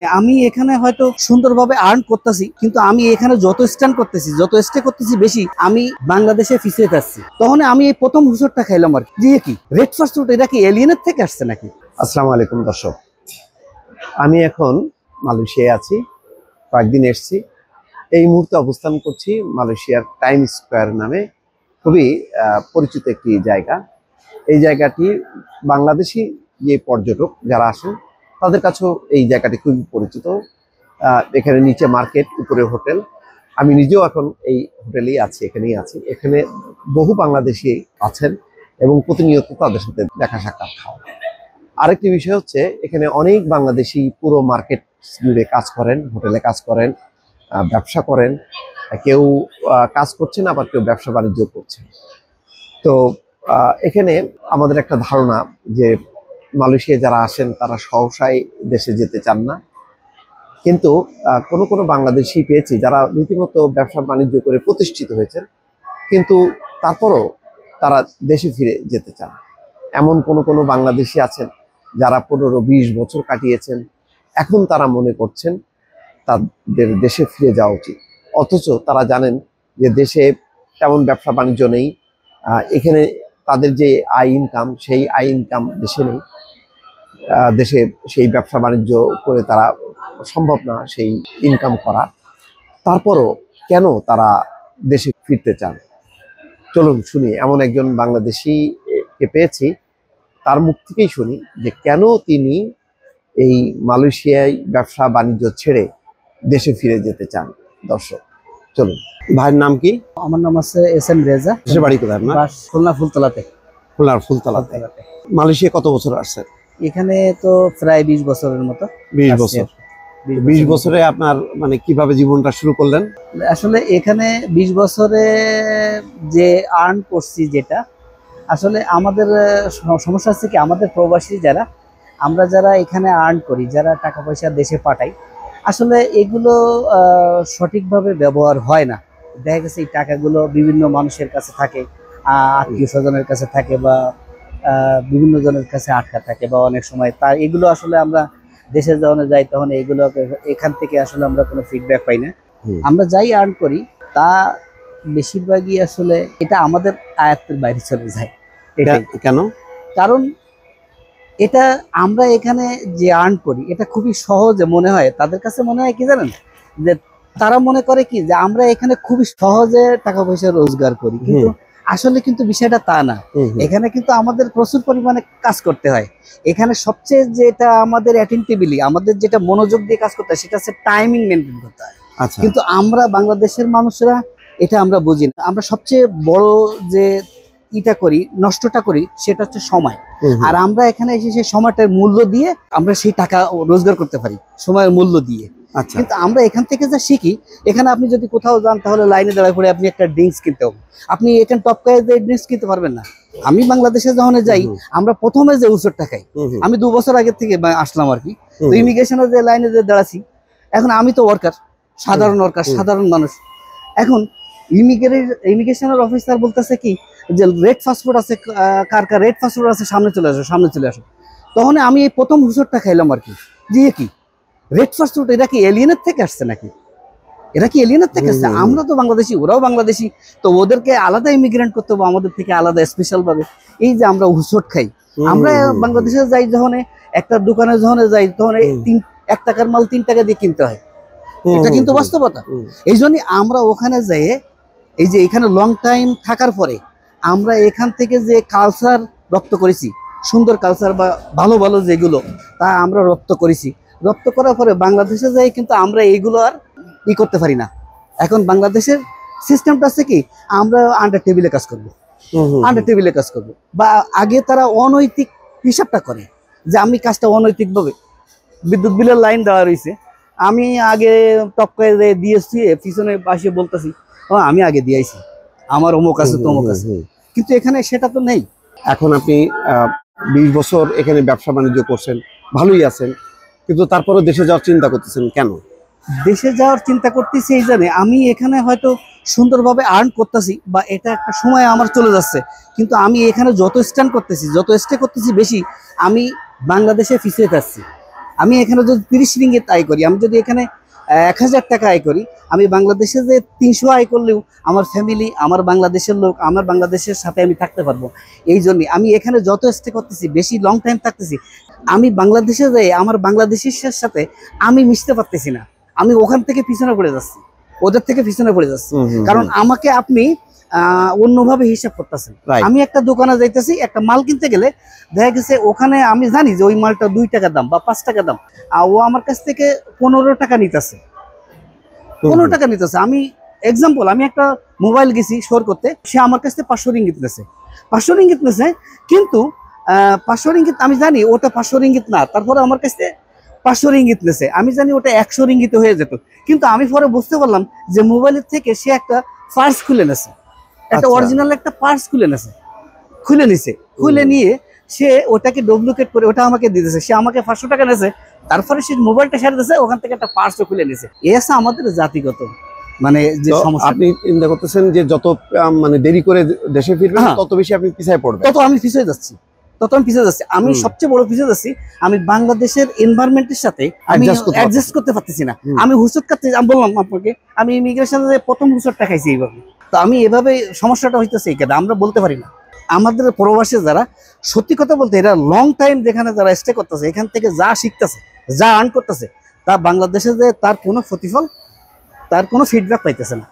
আমি এখানে হয়তো সুন্দরভাবে আর্ন করতেছি, কিন্তু আমি এখানে যত স্ট্যান্ড করতেছি, যত স্টে করতেছি বেশি, আমি বাংলাদেশে পিছিয়ে যাচ্ছি। তখন আমি এই প্রথম হুজুরটা খাইলাম আর কি, কি রেড ফার্স্ট ফুড, এটা কি এলিয়েনের থেকে আসছে নাকি? আসসালামু আলাইকুম দর্শক, আমি এখন মালয়েশিয়ায় আছি, কয়েকদিন এসেছি। এই মুহূর্তে অবস্থান করছি মালয়েশিয়ার টাইম স্কোয়ার নামে খুবই পরিচিত একটি জায়গা। এই জায়গাটি বাংলাদেশি যে পর্যটক যারা আসেন তাদের কাছেও এই জায়গাটি খুবই পরিচিত। এখানে নিচে মার্কেট, উপরে হোটেল। আমি নিজেও এখন এই হোটেলেই আছি, এখানেই আছি। এখানে বহু বাংলাদেশি আছেন এবং প্রতিনিয়ত তাদের সাথে দেখা সাক্ষাৎ খাওয়া। আরেকটি বিষয় হচ্ছে, এখানে অনেক বাংলাদেশি পুরো মার্কেট জুড়ে কাজ করেন, হোটেলে কাজ করেন, ব্যবসা করেন। কেউ কাজ করছেন, আবার কেউ ব্যবসা বাণিজ্য করছেন। তো এখানে আমাদের একটা ধারণা যে মালয়েশিয়া যারা আসেন তারা সহসাই দেশে যেতে চান না, কিন্তু কোনো বাংলাদেশি পেয়েছি যারা রীতিমতো ব্যবসা বাণিজ্য করে প্রতিষ্ঠিত হয়েছেন, কিন্তু তারপরও তারা দেশে ফিরে যেতে চান। এমন কোনো বাংলাদেশি আছেন যারা 15-20 বছর কাটিয়েছেন, এখন তারা মনে করছেন তাদের দেশে ফিরে যাওয়া উচিত। অথচ তারা জানেন যে দেশে তেমন ব্যবসা বাণিজ্য নেই, এখানে তাদের যে আয় ইনকাম, সেই আয় ইনকাম দেশে নেই। দেশে সেই ব্যবসা বাণিজ্য করে তারা সম্ভব না সেই ইনকাম করা। তারপরও কেন তারা দেশে ফিরতে চান, চলুন শুনি। এমন একজন বাংলাদেশিকে পেয়েছি, তার মুখ থেকেই শুনি যে কেন তিনি এই মালয়েশিয়ায় ব্যবসা বাণিজ্য ছেড়ে দেশে ফিরে যেতে চান। দর্শক চলুন। ভাইয়ের নাম কি? আমার নাম আছে এস.এম. রেজা। দেশের বাড়ি কোথায় আপনার? খুলনা ফুলতলাতে। খুলনার ফুলতলাতে। মালয়েশিয়া কত বছর আসছেন? এখানে তো প্রায় 20 বছরের মতো। 20 বছর। 20 বছরে আপনার মানে কিভাবে জীবনটা শুরু করলেন? আসলে এখানে 20 বছরে যে আর্ন করছি, যেটা আসলে আমাদের সমস্যা হচ্ছে কি, আমাদের প্রবাসী আমরা যারা এখানে আর্ন করি, যারা টাকা পয়সা দেশে পাঠাই, আসলে এগুলো সঠিকভাবে ব্যবহার হয় না। দেখা গেছে এই টাকাগুলো বিভিন্ন মানুষের কাছে থাকে, আত্মীয় স্বজনের কাছে থাকে, বা বিভিন্ন জনের কাছে আটকা থাকে, বা অনেক সময় তা এগুলো আসলে আমরা দেশে যখন যাই তখন এগুলো এখান থেকে আসলে আমরা কোনো ফিডব্যাক পাই না। আমরা যাই আর্ন করি তা বেশিরভাগই আসলে এটা আমাদের আয়ত্তের বাইরে চলে যায়। এটা কেন? কারণ এটা আমরা এখানে যে আর্ন করি এটা খুবই সহজে মনে হয়, তাদের কাছে মনে হয় কি জানেন, যে তারা মনে করে কি যে আমরা এখানে খুবই সহজে টাকা পয়সা রোজগার করি, কিন্তু আসলে কিন্তু বিষয়টা তা না। এখানে কিন্তু আমাদের প্রচুর পরিমাণে কাজ করতে হয়। এখানে সবচেয়ে যেটা আমাদের অ্যাটেনটিভলি, আমাদের যেটা মনোযোগ দিয়ে কাজ করতে হয়, সেটা হচ্ছে টাইমিং মেনটেন করতে হয়। কিন্তু আমরা বাংলাদেশের মানুষরা এটা আমরা বুঝি না। আমরা সবচেয়ে বড় যে নষ্টটা করি সেটা হচ্ছে সময়। আর আমরা এখানে এসে সেই সময়টার মূল্য দিয়ে আমরা সেই টাকা রোজগার করতে পারি, সময়ের মূল্য দিয়ে। কিন্তু আমরা এখান থেকে যা শিখি, এখানে আপনি যদি কোথাও যান তাহলে লাইনে দাঁড়ায় পড়ে আপনি একটা ড্রিঙ্কস কিনতে হবে, আপনি এখানে টপ করে ড্রিঙ্কস কিনতে পারবেন না। আমি বাংলাদেশে যখন যাই, আমরা প্রথমে যে উৎসবটা খাই, আমি 2 বছর আগে থেকে আসলাম আর কি, তো ইমিগ্রেশনের যে লাইনে যে দাঁড়াচ্ছি, এখন আমি তো ওয়ার্কার, সাধারণ ওয়ার্কার, সাধারণ মানুষ। এখন ইমিগ্রেশনের অফিসার বলতেছে কি যে রেড ফাস্টফুড আছে, কার রেড ফাস্টফুড আছে, সামনে চলে আসো, সামনে চলে আসো। তখন আমি এই প্রথম হুজুরটা খাইলাম আর কি, যে কি রেড ফাস্টফুড, এটা কি এলিয়েনের থেকে আসছে নাকি? এরা কি এলিয়েনের থেকে আসছে? আমরা তো বাংলাদেশি, ওরাও বাংলাদেশি, তো ওদেরকে আলাদা ইমিগ্রেন্ট করতে হবে, আমাদের থেকে আলাদা স্পেশাল ভাবে। এই যে আমরা হুজুর খাই, আমরা বাংলাদেশে যাই যখন, একটা দোকানে যখন যাই তখন 1 টাকার মাল 3 টাকা দিয়ে কিনতে হয়। এটা কিন্তু বাস্তবতা। এই জন্যই আমরা ওখানে যাই, এই যে এখানে লং টাইম থাকার পরে আমরা এখান থেকে যে কালচার রপ্ত করেছি, সুন্দর কালচার বা ভালো ভালো যেগুলো, তা আমরা রপ্ত করেছি। রপ্ত করার পরে বাংলাদেশে যাই কিন্তু আমরা এইগুলো আর করতে পারি না। এখন বাংলাদেশের সিস্টেমটা আছে কি, আমরা আন্ডার টেবিলে কাজ করবো, আন্ডার টেবিলে কাজ করবো। বা আগে তারা অনৈতিক হিসাবটা করে যে আমি কাজটা অনৈতিকভাবে, বিদ্যুৎ বিলের লাইন দেওয়া রয়েছে, আমি আগে টপ করে দিয়েছি, পিছনে পাশে বলতেছি আমি আগে দিয়েছি, আমার অমুক আছে তমুক আছে, কিন্তু এখানে সেটা তো নেই। এখন আপনি 20 বছর এখানে ব্যবসা বাণিজ্য করছেন, ভালোই আছেন, কিন্তু তারপরে দেশে যাওয়ার চিন্তা করতেছেন কেন? দেশে যাওয়ার চিন্তা করতেছি এই জানে, আমি এখানে হয়তো সুন্দরভাবে আর্ন করতেছি, বা এটা একটা সময় আমার চলে যাচ্ছে, কিন্তু আমি এখানে যত স্ট্যান্ড করতেছি, যত স্টে করতেছি বেশি, আমি বাংলাদেশে পিছিয়ে যাচ্ছি। আমি এখানে যদি 30 রিঙ্গিত আয় করি, আমি যদি এখানে 1000 টাকা আয় করি, আমি বাংলাদেশে যে 300 আয় করলেও আমার ফ্যামিলি, আমার বাংলাদেশের লোক, আমার বাংলাদেশের সাথে আমি থাকতে পারবো। এই জন্যই আমি এখানে যত স্টে করতেছি, বেশি লং টাইম থাকতেছি, আমি বাংলাদেশে যাই আমার বাংলাদেশের সাথে আমি মিশতে পারতেছি না। আমি ওখান থেকে পিছনে পড়ে যাচ্ছি, ওদের থেকে পিছনে পড়ে যাচ্ছি। কারণ আমাকে আপনি অন্যভাবে হিসাব করতেছেন। আমি একটা দোকানে যাইতেছি, একটা মাল কিনতে গেলে দেখা গেছে ওখানে আমি জানি যে ওই মালটা 2 টাকা দাম বা 5 টাকা দাম, ও আমার কাছ থেকে 15 টাকা নিতেছে, 15 টাকা নিতেছে। আমি এক্সাম্পল, আমি একটা মোবাইল গেছি শোর করতে, সে আমার কাছ থেকে 500 রিঙ্গিত নেছে, 500 রিঙ্গিত নেছে। কিন্তু 500 রিঙ্গিত আমি জানি ওটা 500 রিঙ্গিত না, তারপরে আমার কাছ থেকে 500 রিঙ্গিত নেছে, আমি জানি ওটা 100 রিঙ্গিত হয়ে যেত। কিন্তু আমি পরে বুঝতে পারলাম যে মোবাইলের থেকে সে একটা পার্স খুলে নেছে, একটা অরিজিনাল একটা পার্স খুলে নেছে, খুলে নিয়ে সে ওটাকে ডুপ্লিকেট করে ওটা আমাকে দিতেছে। সে আমাকে 500 টাকা নেছে, তারপরে সে মোবাইলটা ছেড়ে দিয়েছে, ওখান থেকে একটা পার্সও খুলে নিয়েছে। এসে আমাদের জাতিগত মানে যে সমস্যা। আপনি চিন্তা করতেছেন যে যত মানে দেরি করে দেশে ফিরবেন তত বেশি আপনি পিছায় পড়বেন, তত আমি পিছিয়ে যাচ্ছি, আমি সবচেয়ে বড় পিছিয়ে যাচ্ছি। আমি বাংলাদেশের এনভায়রনমেন্টের সাথে আমি অ্যাডজাস্ট করতে পারতেছি না। আমি হুসুট কাটতে, আমি বললাম আপনাকে, আমি ইমিগ্রেশনে প্রথম হুসুটটা খাইছি এইভাবে। তো আমি এভাবে সমস্যাটা হইতেছে এই কারণে আমরা বলতে পারি না। আমাদের প্রবাসী যারা, সত্যি কথা বলতে এরা লং টাইম যেখানে যারা স্টে করতেছে, এখান থেকে যা শিখতেছে, যা আর্ন করতেছে, তা বাংলাদেশে যে তার কোনো প্রতিফল, তার কোনো ফিডব্যাক পাইতেছে না।